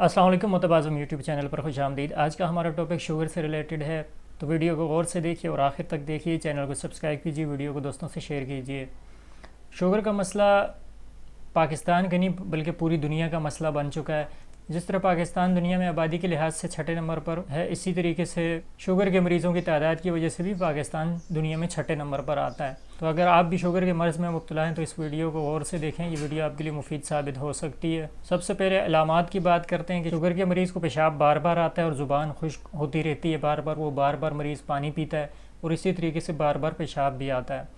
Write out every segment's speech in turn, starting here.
अस्सलाम वालेकुम मुतबाज़म YouTube channel पर खुशामदीद। आज का हमारा टॉपिक शुगर से रिलेटेड है, तो वीडियो को गौर से देखिए और आखिर तक देखिए। चैनल को सब्सक्राइब कीजिए, वीडियो को दोस्तों से शेयर कीजिए। शुगर का मसला पाकिस्तान का नहीं बल्कि पूरी दुनिया का मसला बन चुका है। जिस तरह पाकिस्तान दुनिया में आबादी के लिहाज से छठे नंबर पर है, इसी तरीके से शुगर के मरीज़ों की तादाद की वजह से भी पाकिस्तान दुनिया में छठे नंबर पर आता है। तो अगर आप भी शुगर के मर्ज़ में मुब्तला हैं तो इस वीडियो को गौर से देखें, ये वीडियो आपके लिए मुफीद साबित हो सकती है। सबसे पहले अलामात की बात करते हैं कि शुगर के मरीज़ को पेशाब बार बार आता है और ज़ुबान खुश्क होती रहती है, वो बार बार मरीज़ पानी पीता है और इसी तरीके से बार बार पेशाब भी आता है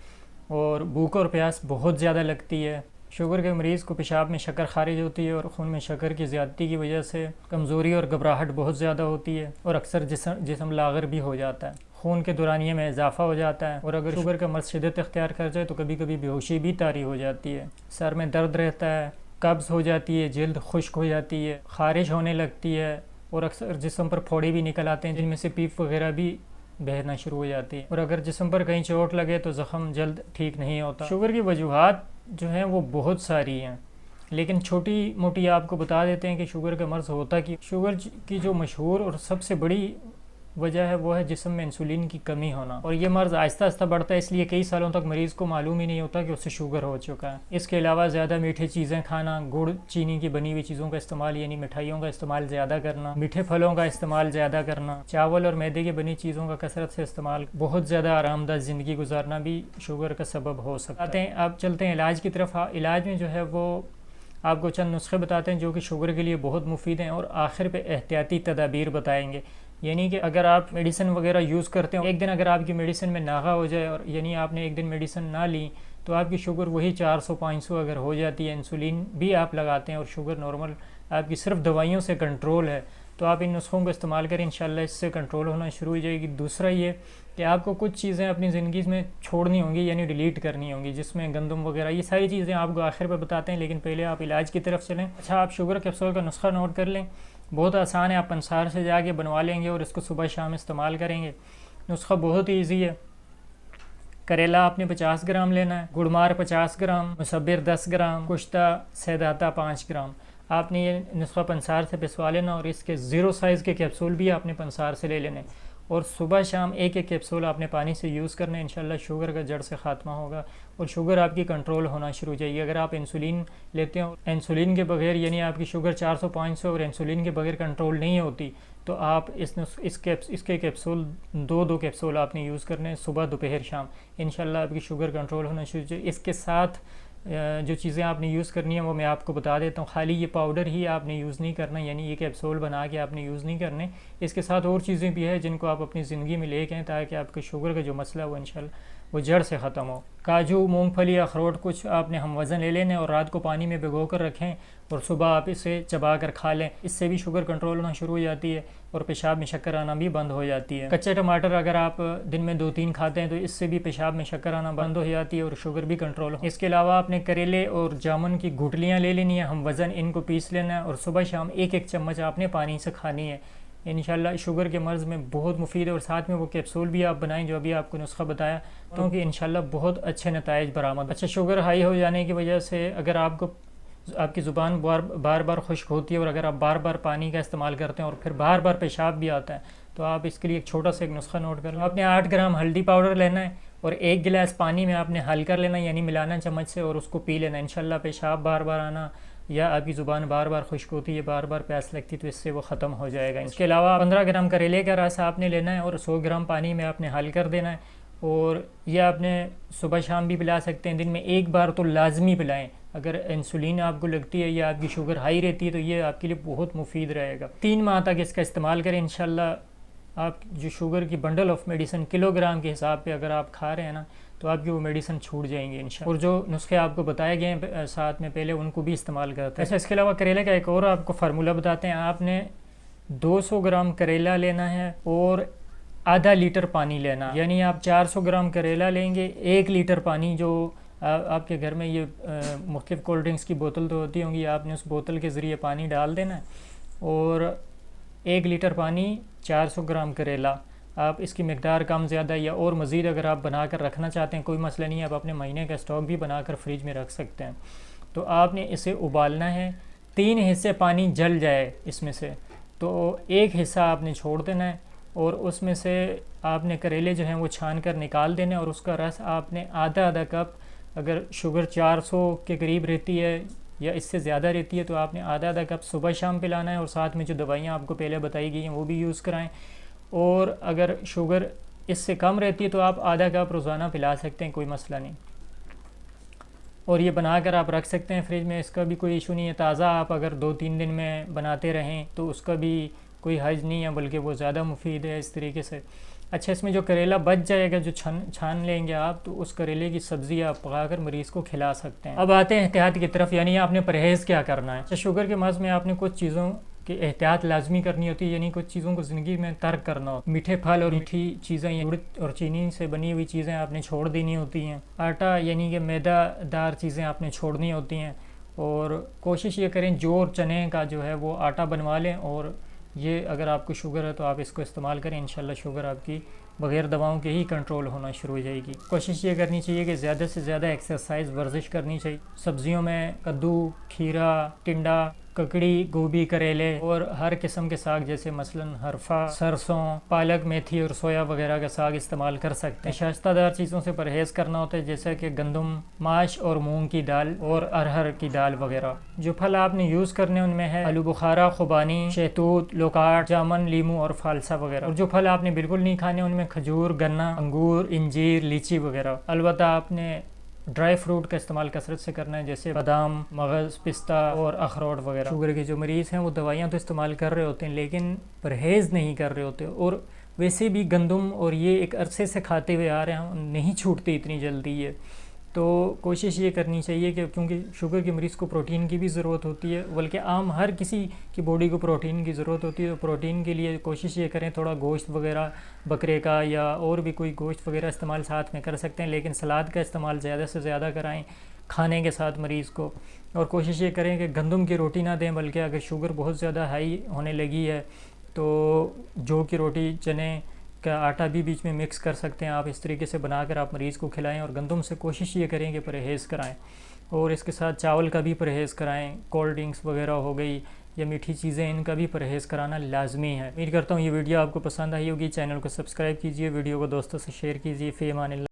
और भूख और प्यास बहुत ज़्यादा लगती है। शुगर के मरीज़ को पेशाब में शक्कर खारिज होती है और खून में शक्कर की ज़्यादती की वजह से कमज़ोरी और घबराहट बहुत ज़्यादा होती है और अक्सर जिस्म लागर भी हो जाता है। खून के दौरानिये में इजाफा हो जाता है और अगर शुगर का मर्ज़ शिद्दत इख्तियार कर जाए तो कभी कभी बेहोशी भी तारी हो जाती है। सर में दर्द रहता है, कब्ज़ हो जाती है, जल्द खुश्क हो जाती है, ख़ारिश होने लगती है और अक्सर जिस्म पर फोड़े भी निकल आते हैं जिनमें से पीप वगैरह भी बहना शुरू हो जाती है और अगर जिस्म पर कहीं चोट लगे तो ज़ख़म जल्द ठीक नहीं होता। शुगर की वजूहात जो हैं वो बहुत सारी हैं, लेकिन छोटी मोटी आपको बता देते हैं कि शुगर का मर्ज़ होता कि शुगर की जो मशहूर और सबसे बड़ी वजह है वो है जिस्म में इंसुलिन की कमी होना। और ये मर्ज़ आहिस्ता आहिस्ता बढ़ता है, इसलिए कई सालों तक मरीज़ को मालूम ही नहीं होता कि उससे शुगर हो चुका है। इसके अलावा ज़्यादा मीठे चीज़ें खाना, गुड़ चीनी की बनी हुई चीज़ों का इस्तेमाल यानी मिठाइयों का इस्तेमाल ज़्यादा करना, मीठे फलों का इस्तेमाल ज़्यादा करना, चावल और मैदे की बनी चीज़ों का कसरत से इस्तेमाल, बहुत ज़्यादा आरामदायक ज़िंदगी गुजारना भी शुगर का सबब हो सकता है। अब चलते हैं इलाज की तरफ। इलाज में जो है वो आपको चंद नुस्खे बताते हैं जो कि शुगर के लिए बहुत मुफीद हैं और आखिर पे एहतियाती तदाबीर बताएंगे। यानी कि अगर आप मेडिसिन वगैरह यूज़ करते हो, एक दिन अगर आपकी मेडिसिन में नागा हो जाए और यानी आपने एक दिन मेडिसिन ना ली तो आपकी शुगर वही 400-500 अगर हो जाती है, इंसुलिन भी आप लगाते हैं और शुगर नॉर्मल आपकी सिर्फ दवाइयों से कंट्रोल है, तो आप इन नुस्खों को इस्तेमाल करें, इंशाल्लाह इससे कंट्रोल होना शुरू हो जाएगी। दूसरा ये कि आपको कुछ चीज़ें अपनी ज़िंदगी में छोड़नी होंगी यानी डिलीट करनी होंगी, जिसमें गंदम वगैरह, ये सारी चीज़ें आपको आखिर पर बताते हैं, लेकिन पहले आप इलाज की तरफ चलें। अच्छा, आप शुगर कैप्सूल का नुस्खा नोट कर लें, बहुत आसान है, आप पंसार से जाके बनवा लेंगे और इसको सुबह शाम इस्तेमाल करेंगे। नुस्खा बहुत ईजी है। करेला आपने 50 ग्राम लेना है, गुड़मार 50 ग्राम, मुसब्बिर 10 ग्राम, कुश्ता सैदाता 5 ग्राम। आपने ये नुस्खा पंसार से पिसवा लेना और इसके ज़ीरो साइज़ के कैप्सूल भी आपने पंसार से ले लेने और सुबह शाम एक एक कैप्सूल आपने पानी से यूज़ करना है। इंशाल्लाह शुगर का जड़ से ख़ात्मा होगा और शुगर आपकी कंट्रोल होना शुरू हो जाएगी। अगर आप इंसुलिन लेते हो, इंसुलिन के बगैर यानी आपकी शुगर 400-500 और इंसुलिन के बगैर कंट्रोल नहीं होती, तो आप इसके कैप्सूल दो कैप्सूल आपने यूज़ करने हैं सुबह दोपहर शाम। इंशाल्लाह आपकी शुगर कंट्रोल होना शुरू हो जाएगी। इसके साथ जो चीज़ें आपने यूज़ करनी है वो मैं आपको बता देता हूँ। खाली ये पाउडर ही आपने यूज़ नहीं करना, यानी ये कैप्सूल बना के आपने यूज़ नहीं करने। इसके साथ और चीज़ें भी हैं जिनको आप अपनी ज़िंदगी में लेके आएँ ताकि आपके शुगर का जो मसला है वो इंशाल्लाह वो जड़ से ख़त्म हो। काजू, मूंगफली, अखरोट कुछ आपने हम वज़न ले लेने और रात को पानी में भिगो कर रखें और सुबह आप इसे चबा कर खा लें। इससे भी शुगर कंट्रोल होना शुरू हो जाती है और पेशाब में शक्कर आना भी बंद हो जाती है। कच्चे टमाटर अगर आप दिन में 2-3 खाते हैं तो इससे भी पेशाब में शक्कर आना बंद हो जाती है और शुगर भी कंट्रोल हो। इसके अलावा आपने करेले और जामुन की गुठलियाँ ले लेनी है, हम वज़न इनको पीस लेना है और सुबह शाम एक एक चम्मच आपने पानी से खानी है। इंशाल्लाह शुगर के मर्ज़ में बहुत मुफीद है और साथ में वो कैप्सूल भी आप बनाएं जो अभी आपको नुस्खा बताया, क्योंकि इंशाल्लाह बहुत अच्छे नताइज बरामद। अच्छा, शुगर हाई हो जाने की वजह से अगर आपकी ज़ुबान बार बार खुश्क होती है और अगर आप बार बार पानी का इस्तेमाल करते हैं और फिर बार बार पेशाब भी आता है, तो आप इसके लिए एक छोटा सा एक नुस्खा नोट कर लें। आपने 8 ग्राम हल्दी पाउडर लेना है और 1 गिलास पानी में आपने हल कर लेना यानी मिलाना चम्मच से और उसको पी लेना। इंशाल्लाह पेशाब बार बार आना या आपकी ज़ुबान बार बार खुश्क होती है, बार बार प्यास लगती है, तो इससे वो ख़त्म हो जाएगा। इसके अलावा 15 ग्राम करेले का रस आपने लेना है और 100 ग्राम पानी में आपने हल कर देना है और यह आपने सुबह शाम भी पिला सकते हैं। दिन में एक बार तो लाजमी पिलाएं। अगर इंसुलिन आपको लगती है या आपकी शुगर हाई रहती है तो ये आपके लिए बहुत मुफीद रहेगा। 3 माह तक इसका इस्तेमाल करें। इंशाल्लाह आप जो शुगर की बंडल ऑफ मेडिसिन किलोग्राम के हिसाब पे अगर आप खा रहे हैं ना, तो आपकी वो मेडिसिन छूट जाएंगी इंशाल्लाह। और जो नुस्खे आपको बताए गए हैं साथ में पहले, उनको भी इस्तेमाल करते हैं। अच्छा, इसके अलावा करेले का एक और आपको फार्मूला बताते हैं। आपने 200 ग्राम करेला लेना है और आधा लीटर पानी लेना, यानी आप 400 ग्राम करेला लेंगे, 1 लीटर पानी, जो आपके घर में ये मुख्तलिफ़ कोल्ड ड्रिंक्स की बोतल तो होती होंगी, आपने उस बोतल के ज़रिए पानी डाल देना है और 1 लीटर पानी, 400 ग्राम करेला। आप इसकी मकदार कम ज़्यादा या और मज़ीद अगर आप बना कर रखना चाहते हैं कोई मसला नहीं है, आप अपने महीने का स्टॉक भी बना कर फ्रिज में रख सकते हैं। तो आपने इसे उबालना है 3 हिस्से पानी जल जाए इसमें से, तो एक हिस्सा आपने छोड़ देना है और उसमें से आपने करेले जो हैं वो छान कर निकाल देने, और उसका रस आपने आधा आधा कप, अगर शुगर 400 के करीब रहती है या इससे ज़्यादा रहती है तो आपने आधा आधा कप सुबह शाम पिलाना है, और साथ में जो दवाइयाँ आपको पहले बताई गई हैं वो भी यूज़ कराएं। और अगर शुगर इससे कम रहती है तो आप आधा कप रोज़ाना पिला सकते हैं, कोई मसला नहीं। और ये बनाकर आप रख सकते हैं फ्रिज में, इसका भी कोई इशू नहीं है। ताज़ा आप अगर 2-3 दिन में बनाते रहें तो उसका भी कोई हर्ज नहीं है, बल्कि वो ज़्यादा मुफीद है इस तरीके से। अच्छा, इसमें जो करेला बच जाएगा जो छान लेंगे आप, तो उस करेले की सब्ज़ी आप पकाकर मरीज़ को खिला सकते हैं। अब आते हैं एहतियात की तरफ, यानी आपने परहेज़ क्या करना है। अच्छा, शुगर के मर्ज़ में आपने कुछ चीज़ों की एहतियात लाजमी करनी होती है, यानी कुछ चीज़ों को ज़िंदगी में तर्क करना हो। मीठे फल और मीठी चीज़ें, उड़द और चीनी से बनी हुई चीज़ें आपने छोड़ देनी होती हैं। आटा यानी कि मैदादार चीज़ें आपने छोड़नी होती हैं, और कोशिश ये करें जो और चने का जो है वो आटा बनवा लें, और ये अगर आपको शुगर है तो आप इसको इस्तेमाल करें, इंशाल्लाह शुगर आपकी बग़ैर दवाओं के ही कंट्रोल होना शुरू हो जाएगी। कोशिश ये करनी चाहिए कि ज़्यादा से ज़्यादा एक्सरसाइज वर्जिश करनी चाहिए। सब्ज़ियों में कद्दू, खीरा, टिंडा, ककड़ी, गोभी, करेले और हर किस्म के साग जैसे मसलन हरफा, सरसों, पालक, मेथी और सोया वगैरह का साग इस्तेमाल कर सकते हैं। शाश्तादार चीज़ों से परहेज़ करना होता है, जैसे कि गंदम, माश और मूंग की दाल और अरहर की दाल वगैरह। जो फल आपने यूज़ करने उनमें है आलू बुखारा, खुबानी, शहतूत, लोकाट, जामुन, लीमू और फालसा वगैरह। और जो फल आपने बिल्कुल नहीं खाने उनमें खजूर, गन्ना, अंगूर, इंजीर, लीची वगैरह। अलबत्ता आपने ड्राई फ्रूट का इस्तेमाल कसरत से करना है, जैसे बादाम, मगज़, पिस्ता और अखरोट वगैरह। शुगर के जो मरीज़ हैं वो दवाइयाँ तो इस्तेमाल कर रहे होते हैं लेकिन परहेज़ नहीं कर रहे होते, और वैसे भी गंदम और ये एक अरसे से खाते हुए आ रहे हैं, नहीं छूटते इतनी जल्दी ये। तो कोशिश ये करनी चाहिए कि, क्योंकि शुगर के मरीज़ को प्रोटीन की भी ज़रूरत होती है, बल्कि आम हर किसी की बॉडी को प्रोटीन की ज़रूरत होती है, तो प्रोटीन के लिए कोशिश ये करें थोड़ा गोश्त वगैरह बकरे का या और भी कोई गोश्त वगैरह इस्तेमाल साथ में कर सकते हैं, लेकिन सलाद का इस्तेमाल ज़्यादा से ज़्यादा कराएं खाने के साथ मरीज़ को। और कोशिश ये करें कि गंदम की रोटी ना दें, बल्कि अगर शुगर बहुत ज़्यादा हाई होने लगी है तो जौ की रोटी, चने का आटा भी बीच में मिक्स कर सकते हैं आप, इस तरीके से बनाकर आप मरीज़ को खिलाएं। और गंदम से कोशिश ये करें कि परहेज़ कराएं, और इसके साथ चावल का भी परहेज़ कराएं। कोल्ड ड्रिंक्स वगैरह हो गई या मीठी चीज़ें, इनका भी परहेज़ कराना लाजमी है। उम्मीद करता हूँ ये वीडियो आपको पसंद आई होगी। चैनल को सब्सक्राइब कीजिए, वीडियो को दोस्तों से शेयर कीजिए। फ़ी अमान अल्लाह।